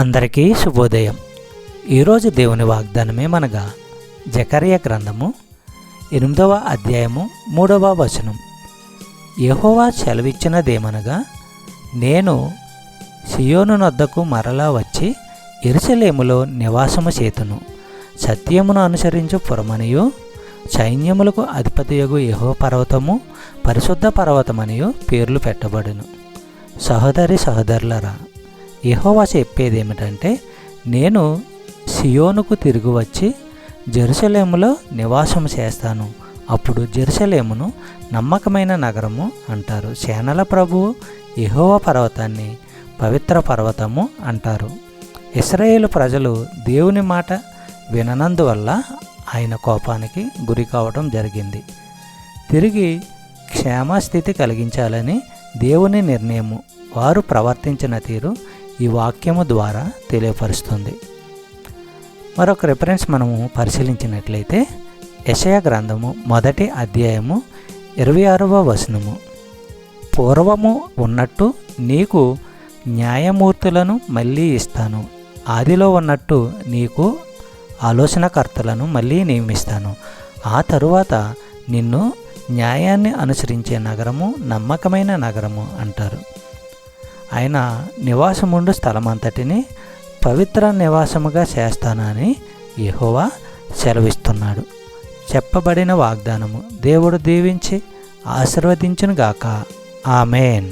అందరికీ శుభోదయం. ఈరోజు దేవుని వాగ్దానమే మనగా జకర్యా గ్రంథము 8వ అధ్యాయము 3వ వచనం. యెహోవా సెలవిచ్చినదేమనగా, నేను సియోను నొద్దకు మరలా వచ్చి యెరూషలేములో నివాసము చేతును. సత్యమును అనుసరించు పురమనియు సైన్యములకు అధిపతియగు యెహోవా పర్వతము పరిశుద్ధ పర్వతమనియు పేర్లు పెట్టబడును. సహోదరి సహోదరులరా, యెహోవా చెప్పేదేమిటంటే, నేను సియోనుకు తిరిగి వచ్చి జెరూసలేములో నివాసం చేస్తాను. అప్పుడు జెరూసలేమును నమ్మకమైన నగరము అంటారు. సేనల ప్రభువు యెహోవా పర్వతాన్ని పవిత్ర పర్వతము అంటారు. ఇశ్రాయేలు ప్రజలు దేవుని మాట విననందువల్ల ఆయన కోపానికి గురి కావడం జరిగింది. తిరిగి క్షేమస్థితి కలిగించాలని దేవుని నిర్ణయము వారు ప్రవర్తించిన తీరు ఈ వాక్యము ద్వారా తెలియపరుస్తుంది. మరొక రిఫరెన్స్ మనము పరిశీలించినట్లయితే యెషయా గ్రంథము 1వ అధ్యాయము 26వ వచనము. పూర్వము ఉన్నట్టు నీకు న్యాయమూర్తులను మళ్ళీ ఇస్తాను, ఆదిలో ఉన్నట్టు నీకు ఆలోచనకర్తలను మళ్ళీ నియమిస్తాను. ఆ తరువాత నిన్ను న్యాయాన్ని అనుసరించే నగరము, నమ్మకమైన నగరము అంటారు. ఆయన నివాసముండు స్థలమంతటిని పవిత్ర నివాసముగా చేస్తానని యెహోవా సెలవిస్తున్నాడు. చెప్పబడిన వాగ్దానము దేవుడు దీవించి ఆశీర్వదించునుగాక. ఆమేన్.